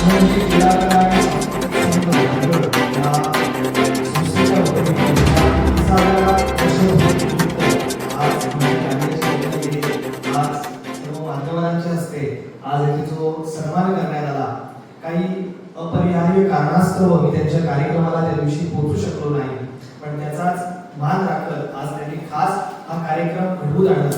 आज जो सन्मान करण्यात आला। काही अपरिहार्य कारणास्तव मी त्यांच्या कार्यक्रमाला त्या दिवशी पोहोचू शकलो नाही, पण त्याचाच मान राखत आज त्यांनी खास हा कार्यक्रम घडवून आणला।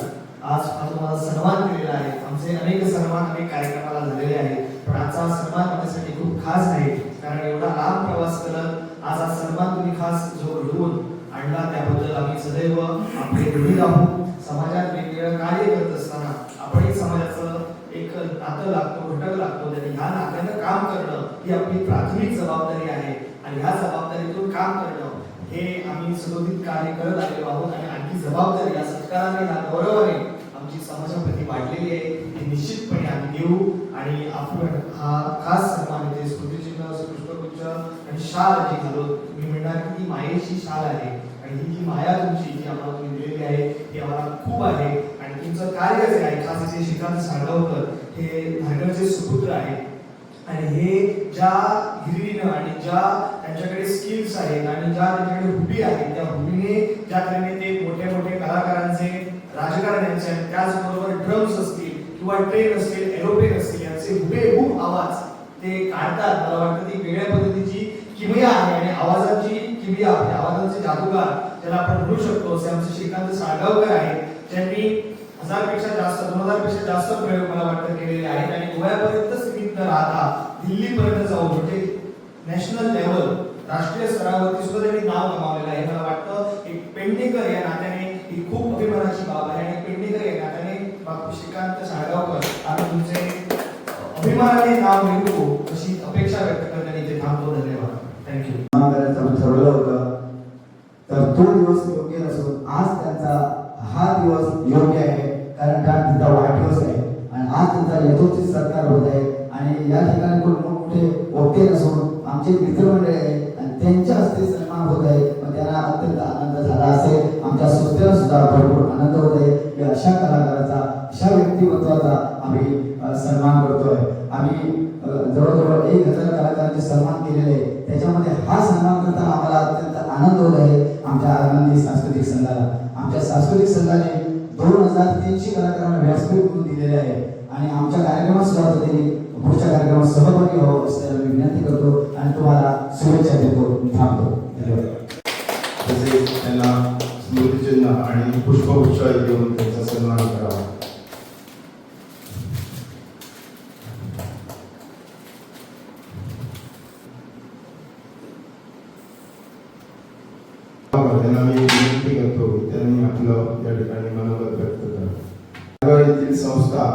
आज हा तुम्हाला सन्मान केलेला आहे। आमचे अनेक सन्मान अनेक कार्यक्रमाला झालेले आहेत, पण आजचा सन्मान माझ्यासाठी खूप खास आहे, कारण एवढा लांब प्रवास करत आज हा सन्मान तुम्ही खास जो घडवून आणला त्याबद्दल आम्ही सदैव आपले ऋणी राहू। समाजात वेगवेगळं कार्य करत असताना आपणही समाजाचं एक नातं लागतो, घटक लागतो, आणि ह्या नात्यानं काम करणं ही आपली प्राथमिक जबाबदारी आहे, आणि ह्या जबाबदारीतून काम करणं हे आम्ही सदोदित कार्य करत आलेलो आहोत। आणि आणखी जबाबदारी या सत्काराने या गौरवाने आमची समाजाप्रती वाढलेली आहे, ही निश्चितपणे आम्ही देऊ। आणि आपण हा खास सन्मान इथे स्मृतिचिन्ह, पुष्पगुच्छ आणि शाल जी घालून मी म्हणणार की ती मायेची शाल आहे, आणि ही जी माया तुमची जी आम्हाला तुम्ही दिलेली आहे ती आम्हाला खूप आहे। आणि तुमचं कार्य जे आहे खास इथे श्रीकांत साळगावकर हे धारगडचे सुपुत्र आहेत, आणि हे ज्या हिरिरीनं आणि ज्या त्यांच्याकडे स्किल्स आहेत आणि ज्या त्यांच्याकडे हुबी आहेत, त्या हुबीने ज्या तऱ्हेने ते मोठे मोठे कलाकारांचे, राजकारण्यांचे आणि त्याचबरोबर ड्रम्स असतील किंवा ट्रेन असतील, एरोप्लेन असतील यांचे हुबेहूब आवाज ते काढतात। मला वाटतं ती वेगळ्या पद्धतीची किमया आहे, आणि आवाजाची किमया आहे, आवाजाचे जादूगार ज्याला आपण म्हणू शकतो असे आमचे श्रीकांत साळगावकर आहेत, ज्यांनी 1000 पेक्षा जास्त 2000 पेक्षा जास्त प्रयोग मला वाटतं केलेले आहेत, आणि गोव्यापर्यंत सीमित न राहता दिल्लीपर्यंत जाऊन म्हणजे नॅशनल लेवल, राष्ट्रीय स्तरावरती सुद्धा त्यांनी नाव कमावलेलं आहे। मला वाटतं एक पेडणेकर या नात्याने ही खूप अभिमानाची बाब आहे, आणि पेडणेकर या नात्याने श्रीकांत साळगावकर आम्ही तुमचे अभिमानाने नाव घेऊ अशी अपेक्षा व्यक्त करण्याने इथे थांबतो। धन्यवाद, थँक्यू। ठरवलं होतं तर तो दिवस योग्य नसून आज त्यांचा हा दिवस योग्य आहे, कारण त्यांचा वाढदिवस आहे आणि आज त्यांचा यथोचित सत्कार होत आहे। आणि या ठिकाणी कोण मोठे वक्ते नसून आमचे मित्रमंडळी आहे आणि त्यांच्या हस्ते सन्मान होत आहे, मग त्यांना अत्यंत आनंद झाला असेल। आमच्या संस्थेला सुद्धा भरपूर आनंद होत आहे की अशा कलाकाराचा, अशा व्यक्तिमत्वाचा आम्ही सन्मान करतोय। आम्ही जवळजवळ 1000 कलाकारांचे सन्मान केलेले आहे, त्याच्यामध्ये हा सन्मान करताना आम्हाला अत्यंत आनंद होत आहे आमच्या आनंदी सांस्कृतिक संघाला। आमच्या सांस्कृतिक संघाने 2300 कलाकारांना व्यासपीठ म्हणून दिलेले आहे, आणि आमच्या कार्यक्रमात सुद्धा त्यांनी पुढच्या कार्यक्रमात सहभागी व्हावं असं मी विनंती करतो आणि तुम्हाला शुभेच्छा देतो। थांबतो, धन्यवाद। तसेच त्यांना स्मृतिचिन्ह आणि पुष्पगुच्छ देऊन त्यांचा सन्मान करावा। त्यांना मी विनंती करतो त्यांनी आपलं या ठिकाणी मनोगत व्यक्त करावं। येथील संस्था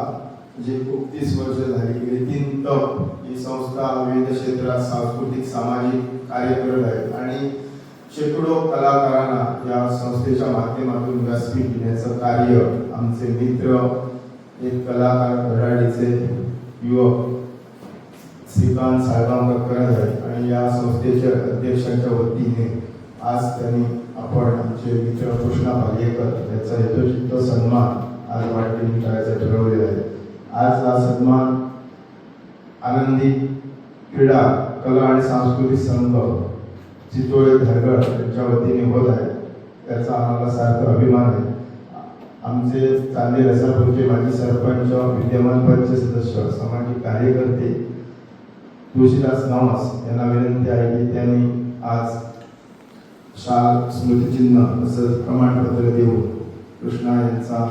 जी 31 वर्ष झाली, येथील तप ही संस्था विविध क्षेत्रात सांस्कृतिक सामाजिक कार्य करत आहे, आणि शेकडो कलाकारांना या संस्थेच्या माध्यमातून व्यासपीठ देण्याचं कार्य आमचे मित्र, एक कलाकार घराडीचे युवक श्रीकांत साळगावकर करत आहेत, आणि या संस्थेच्या अध्यक्षांच्या वतीने आज त्यांनी आपण आमचे मित्र कृष्णा भालेकर याचा यथोचित सन्मान आज वाटणी करायचं ठरवलेलं आहे। आज हा सन्मान आनंदी क्रीडा कला आणि सांस्कृतिक संघ चितोळे धारगड यांच्या वतीने होत आहे, त्याचा आम्हाला सार्थ अभिमान आहे। आमचे चांदे रसापूरचे माजी सरपंच, विद्यमान पंचायत सदस्य, सामाजिक कार्यकर्ते तुळशीदास नवास यांना विनंती आहे की त्यांनी आज शाल, स्मृतिचिन्ह असं प्रमाणपत्र देऊन कृष्णा यांचा